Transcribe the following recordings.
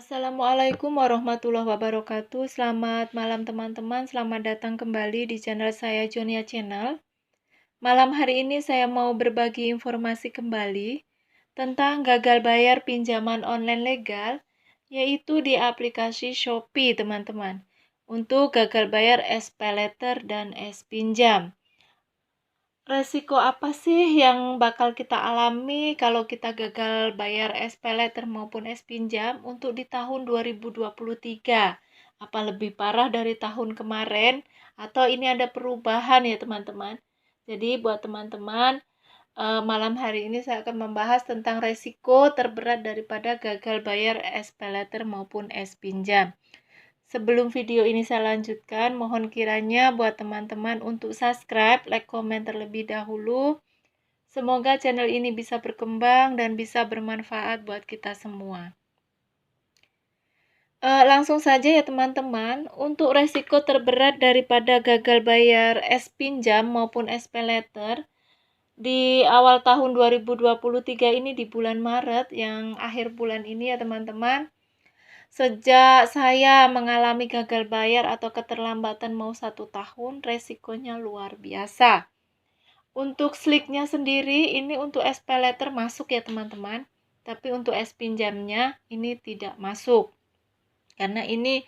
Assalamualaikum warahmatullahi wabarakatuh. Selamat malam teman-teman. Selamat datang kembali di channel saya Jonia Channel. Malam hari ini saya mau berbagi informasi kembali tentang gagal bayar pinjaman online legal, yaitu di aplikasi Shopee, teman-teman. Untuk gagal bayar SPayLater dan S-Pinjam. Resiko apa sih yang bakal kita alami kalau kita gagal bayar SPayLater maupun S-Pinjam untuk di tahun 2023? Apa lebih parah dari tahun kemarin? Atau ini ada perubahan ya teman-teman? Jadi buat teman-teman, malam hari ini saya akan membahas tentang resiko terberat daripada gagal bayar SPayLater maupun S-Pinjam. Sebelum video ini saya lanjutkan, mohon kiranya buat teman-teman untuk subscribe, like, komen terlebih dahulu. Semoga channel ini bisa berkembang dan bisa bermanfaat buat kita semua. Langsung saja ya teman-teman, untuk resiko terberat daripada gagal bayar S-Pinjam maupun SPayLater di awal tahun 2023 ini di bulan Maret, yang akhir bulan ini ya teman-teman. Sejak saya mengalami gagal bayar atau keterlambatan mau 1 tahun, resikonya luar biasa. Untuk sliknya sendiri, ini untuk SPayLater masuk ya teman-teman. Tapi untuk S-Pinjamnya ini tidak masuk. Karena ini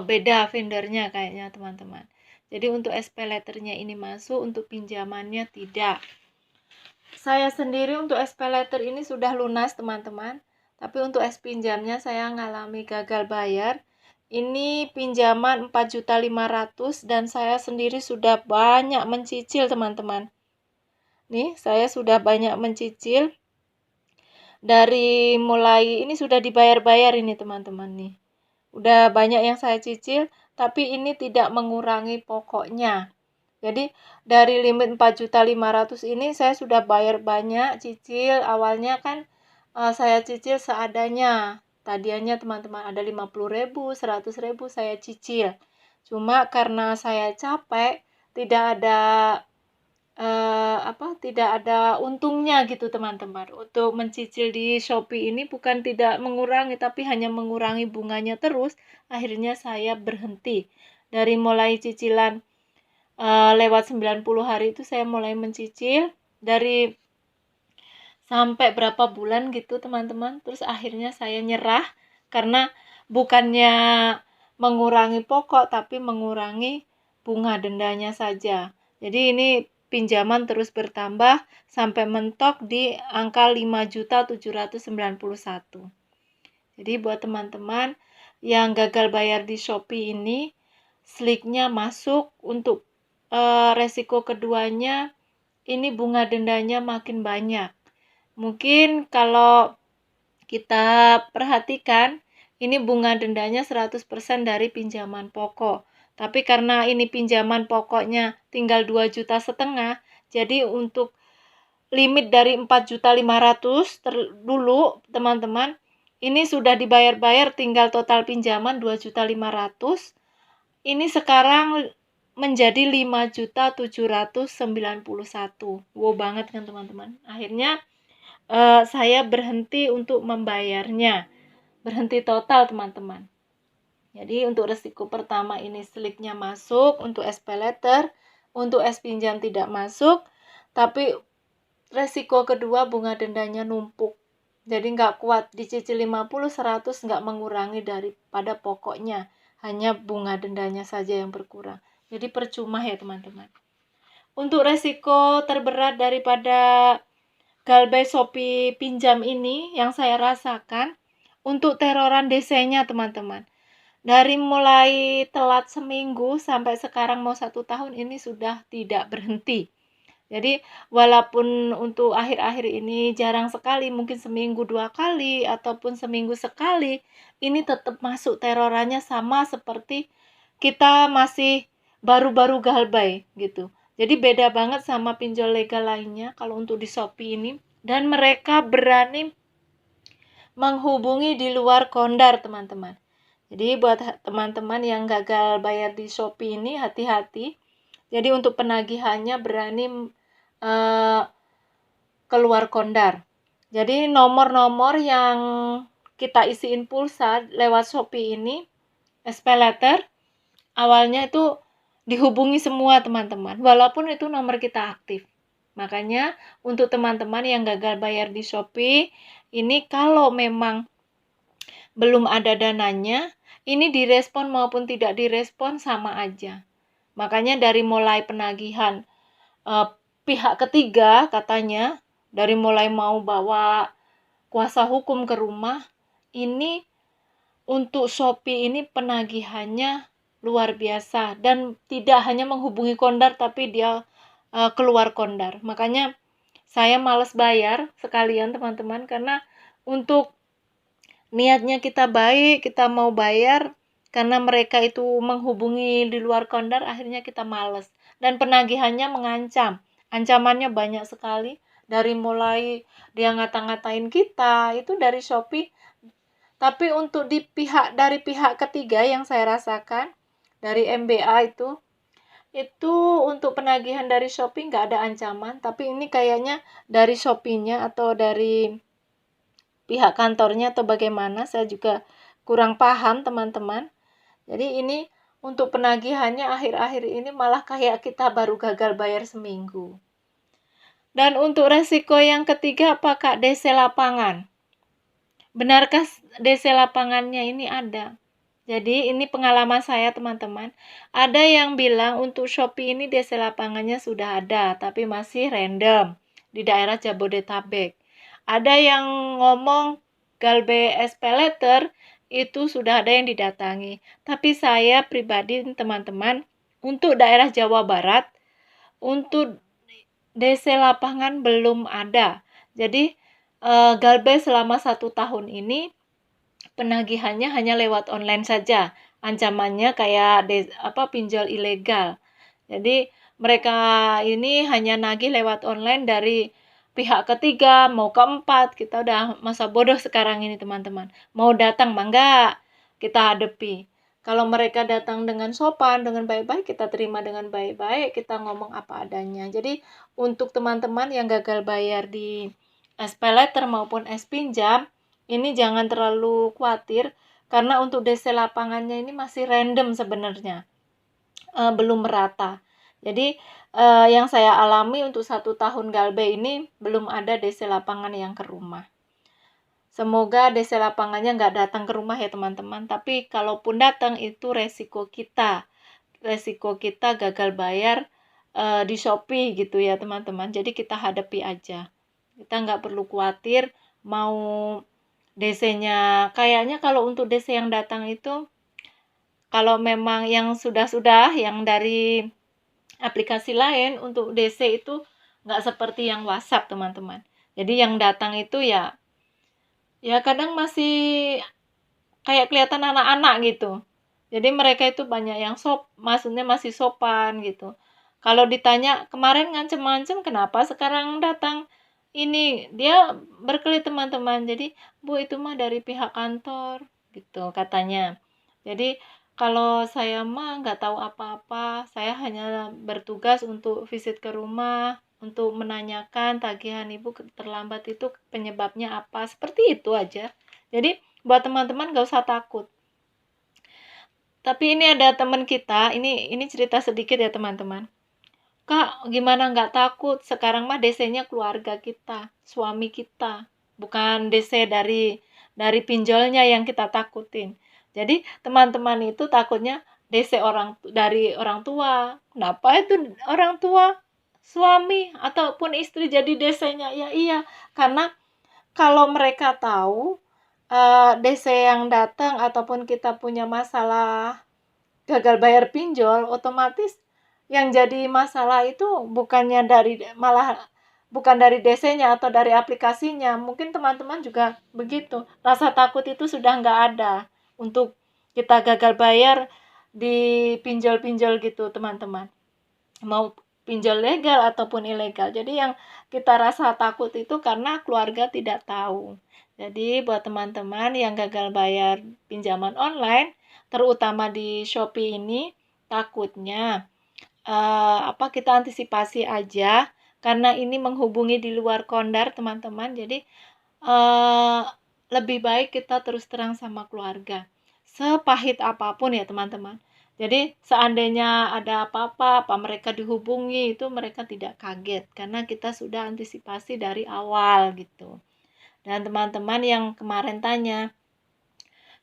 beda vendornya kayaknya teman-teman. Jadi untuk SPayLaternya ini masuk, untuk pinjamannya tidak. Saya sendiri untuk SPayLater ini sudah lunas teman-teman. Tapi untuk S-Pinjamnya saya ngalami gagal bayar. Ini pinjaman 4.500.000 dan saya sendiri sudah banyak mencicil teman-teman. Nih, saya sudah banyak mencicil. Dari mulai ini sudah dibayar-bayar ini teman-teman nih. Udah banyak yang saya cicil, tapi ini tidak mengurangi pokoknya. Jadi dari limit 4.500.000 ini saya sudah bayar banyak cicil. Awalnya kan saya cicil seadanya. Tadiannya teman-teman ada 50.000, 100.000 saya cicil. Cuma karena saya capek, tidak ada tidak ada untungnya gitu teman-teman. Untuk mencicil di Shopee ini bukan tidak mengurangi, tapi hanya mengurangi bunganya terus. Akhirnya saya berhenti. Dari mulai cicilan lewat 90 hari itu saya mulai mencicil. Dari sampai berapa bulan gitu teman-teman. Terus akhirnya saya nyerah karena bukannya mengurangi pokok tapi mengurangi bunga dendanya saja. Jadi ini pinjaman terus bertambah sampai mentok di angka 5.791. Jadi buat teman-teman yang gagal bayar di Shopee ini, sliknya masuk. Untuk resiko keduanya, ini bunga dendanya makin banyak. Mungkin kalau kita perhatikan, ini bunga dendanya 100% dari pinjaman pokok. Tapi karena ini pinjaman pokoknya tinggal 2,5 juta, jadi untuk limit dari 4.500.000 dulu, teman-teman, ini sudah dibayar-bayar, tinggal total pinjaman 2.500.000. Ini sekarang menjadi 5.791. Wow banget kan teman-teman. Akhirnya saya berhenti untuk membayarnya. Berhenti total teman-teman. Jadi untuk resiko pertama ini sliknya masuk, untuk SPayLater, untuk S-Pinjam tidak masuk, tapi resiko kedua bunga dendanya numpuk. Jadi nggak kuat, dicicil 50, 100 nggak mengurangi daripada pokoknya. Hanya bunga dendanya saja yang berkurang. Jadi percuma ya teman-teman. Untuk resiko terberat daripada Galbay Shopee pinjam ini yang saya rasakan, untuk teroran DC-nya teman-teman. Dari mulai telat seminggu sampai sekarang mau 1 tahun ini sudah tidak berhenti. Jadi walaupun untuk akhir-akhir ini jarang sekali, mungkin seminggu 2 kali ataupun seminggu sekali, ini tetap masuk terorannya sama seperti kita masih baru-baru galbay gitu. Jadi beda banget sama pinjol legal lainnya kalau untuk di Shopee ini. Dan mereka berani menghubungi di luar kondar teman-teman. Jadi buat teman-teman yang gagal bayar di Shopee ini hati-hati. Jadi untuk penagihannya berani keluar kondar. Jadi nomor-nomor yang kita isiin pulsa lewat Shopee ini, SPayLater, awalnya itu dihubungi semua teman-teman, walaupun itu nomor kita aktif. Makanya untuk teman-teman yang gagal bayar di Shopee, ini kalau memang belum ada dananya, ini direspon maupun tidak direspon sama aja. Makanya dari mulai penagihan pihak ketiga katanya, dari mulai mau bawa kuasa hukum ke rumah, ini untuk Shopee ini penagihannya luar biasa dan tidak hanya menghubungi Kondar tapi dia keluar Kondar. Makanya saya males bayar sekalian teman-teman, karena untuk niatnya kita baik, kita mau bayar, karena mereka itu menghubungi di luar Kondar, akhirnya kita males. Dan penagihannya mengancam. Ancamannya banyak sekali, dari mulai dia ngata-ngatain kita, itu dari Shopee. Tapi untuk dari pihak ketiga yang saya rasakan, dari MBA itu untuk penagihan dari Shopee nggak ada ancaman, tapi ini kayaknya dari Shopee-nya atau dari pihak kantornya atau bagaimana, saya juga kurang paham teman-teman. Jadi ini untuk penagihannya akhir-akhir ini malah kayak kita baru gagal bayar seminggu. Dan untuk resiko yang ketiga, apakah DC lapangan? Benarkah DC lapangannya ini ada? Jadi ini pengalaman saya teman-teman. Ada yang bilang untuk Shopee ini DC lapangannya sudah ada, tapi masih random di daerah Jabodetabek. Ada yang ngomong Galbe SPayLater itu sudah ada yang didatangi. Tapi saya pribadi teman-teman, untuk daerah Jawa Barat, untuk DC lapangan belum ada. Jadi Galbe selama 1 tahun ini penagihannya hanya lewat online saja. Ancamannya kayak pinjol ilegal. Jadi mereka ini hanya nagih lewat online dari pihak ketiga, mau keempat. Kita udah masa bodoh sekarang ini teman-teman. Mau datang mangga kita hadapi. Kalau mereka datang dengan sopan, dengan baik-baik, kita terima dengan baik-baik, kita ngomong apa adanya. Jadi untuk teman-teman yang gagal bayar di SPayLater maupun Pinjam, ini jangan terlalu khawatir, karena untuk DC lapangannya ini masih random sebenarnya, belum merata. Jadi yang saya alami untuk 1 tahun Galbe ini belum ada DC lapangan yang ke rumah. Semoga DC lapangannya nggak datang ke rumah ya teman-teman, tapi kalaupun datang itu resiko kita gagal bayar di Shopee gitu ya teman-teman. Jadi kita hadapi aja, kita nggak perlu khawatir mau DC-nya. Kayaknya kalau untuk DC yang datang itu, kalau memang yang sudah yang dari aplikasi lain, untuk DC itu nggak seperti yang WhatsApp teman-teman. Jadi yang datang itu ya kadang masih kayak kelihatan anak-anak gitu. Jadi mereka itu banyak yang maksudnya masih sopan gitu. Kalau ditanya kemarin ngancem-ngancem, kenapa sekarang datang? Ini dia berkelit teman-teman. Jadi Bu, itu mah dari pihak kantor gitu katanya. Jadi kalau saya mah nggak tahu apa-apa, saya hanya bertugas untuk visit ke rumah, untuk menanyakan tagihan ibu terlambat itu penyebabnya apa, seperti itu aja. Jadi buat teman-teman nggak usah takut. Tapi ini ada teman kita, ini cerita sedikit ya teman-teman. Kak, gimana nggak takut? Sekarang mah DC-nya keluarga kita, suami kita, bukan DC dari pinjolnya yang kita takutin. Jadi teman-teman itu takutnya DC dari orang tua. Kenapa itu orang tua, suami ataupun istri jadi DC-nya? Ya iya, karena kalau mereka tahu DC yang datang ataupun kita punya masalah gagal bayar pinjol, otomatis yang jadi masalah itu bukan dari DC-nya atau dari aplikasinya. Mungkin teman-teman juga begitu. Rasa takut itu sudah nggak ada untuk kita gagal bayar di pinjol-pinjol gitu teman-teman. Mau pinjol legal ataupun ilegal. Jadi yang kita rasa takut itu karena keluarga tidak tahu. Jadi buat teman-teman yang gagal bayar pinjaman online, terutama di Shopee ini, takutnya kita antisipasi aja, karena ini menghubungi di luar Kondar teman-teman. Jadi lebih baik kita terus terang sama keluarga. Sepahit apapun ya teman-teman. Jadi seandainya ada apa-apa, apa mereka dihubungi, itu mereka tidak kaget karena kita sudah antisipasi dari awal gitu. Dan teman-teman yang kemarin tanya,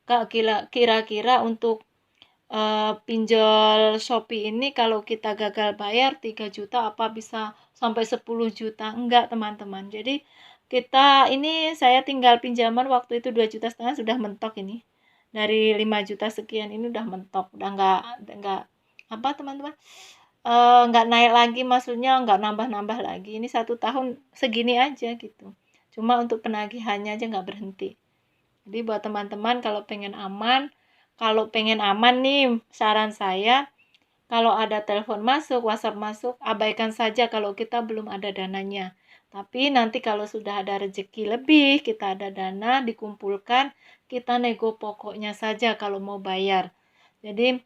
Kak, kira-kira untuk pinjol Shopee ini kalau kita gagal bayar 3 juta apa bisa sampai 10 juta? Enggak, teman-teman. Jadi saya tinggal pinjaman waktu itu 2,5 juta sudah mentok ini. Dari 5 juta sekian ini udah mentok, udah enggak apa teman-teman? Enggak naik lagi, maksudnya enggak nambah-nambah lagi. Ini 1 tahun segini aja gitu. Cuma untuk penagihannya aja enggak berhenti. Jadi buat teman-teman kalau pengen aman nih, saran saya, kalau ada telepon masuk, WhatsApp masuk, abaikan saja kalau kita belum ada dananya. Tapi nanti kalau sudah ada rezeki lebih, kita ada dana, dikumpulkan, kita nego pokoknya saja kalau mau bayar. Jadi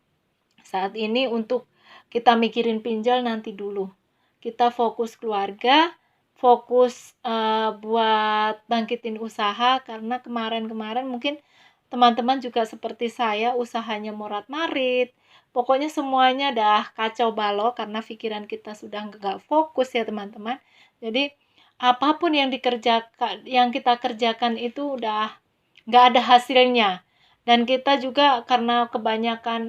saat ini untuk kita mikirin pinjol nanti dulu. Kita fokus keluarga, fokus buat bangkitin usaha, karena kemarin-kemarin mungkin teman-teman juga seperti saya, usahanya morat-marit. Pokoknya semuanya dah kacau balau karena pikiran kita sudah nggak fokus ya teman-teman. Jadi apapun yang kita kerjakan itu udah nggak ada hasilnya. Dan kita juga karena kebanyakan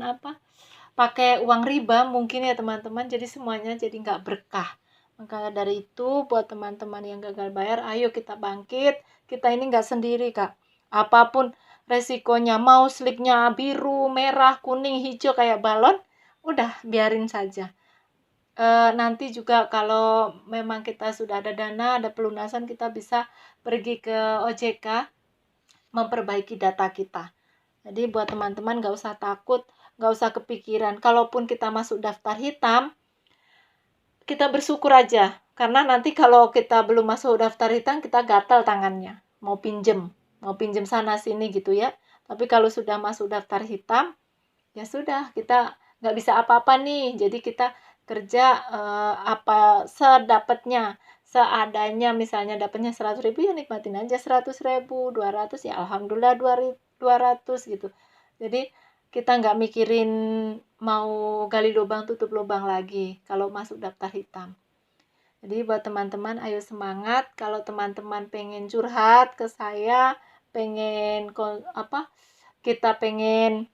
pakai uang riba mungkin ya teman-teman, jadi semuanya jadi nggak berkah. Maka dari itu buat teman-teman yang gagal bayar, ayo kita bangkit. Kita ini nggak sendiri, Kak. Apapun resikonya, mau slipnya biru, merah, kuning, hijau kayak balon, udah biarin saja. Nanti juga kalau memang kita sudah ada dana, ada pelunasan, kita bisa pergi ke OJK memperbaiki data kita. Jadi buat teman-teman nggak usah takut, nggak usah kepikiran. Kalaupun kita masuk daftar hitam, kita bersyukur aja. Karena nanti kalau kita belum masuk daftar hitam, kita gatal tangannya. Mau pinjem sana sini gitu ya. Tapi kalau sudah masuk daftar hitam, ya sudah, kita nggak bisa apa-apa nih. Jadi kita kerja apa sedapatnya, seadanya. Misalnya dapatnya 100.000, ya nikmatin aja 100.000, 200 ya alhamdulillah 200 gitu. Jadi kita nggak mikirin mau gali lubang tutup lubang lagi kalau masuk daftar hitam. Jadi buat teman-teman ayo semangat. Kalau teman-teman pengen curhat ke saya, kita pengen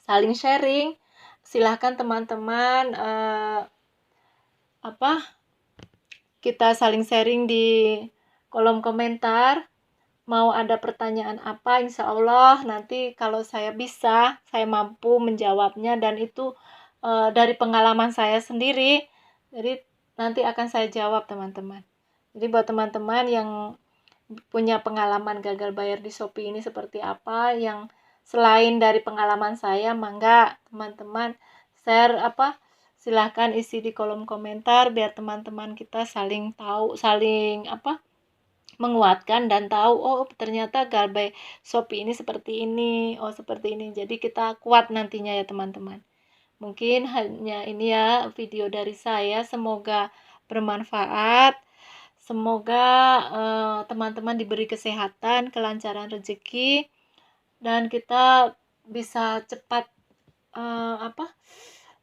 saling sharing, silahkan teman-teman kita saling sharing di kolom komentar. Mau ada pertanyaan apa, insya Allah nanti kalau saya bisa, saya mampu menjawabnya, dan itu dari pengalaman saya sendiri, jadi nanti akan saya jawab teman-teman. Jadi buat teman-teman yang punya pengalaman gagal bayar di Shopee ini seperti apa, yang selain dari pengalaman saya, mangga teman-teman share silahkan isi di kolom komentar biar teman-teman kita saling tahu, saling menguatkan dan tahu, oh ternyata Galbay Shopee ini seperti ini, oh seperti ini. Jadi kita kuat nantinya ya teman-teman. Mungkin hanya ini ya video dari saya, semoga bermanfaat. Semoga teman-teman diberi kesehatan, kelancaran rezeki, dan kita bisa cepat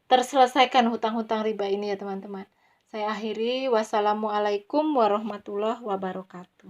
terselesaikan hutang-hutang riba ini ya teman-teman. Saya akhiri, wassalamualaikum warahmatullahi wabarakatuh.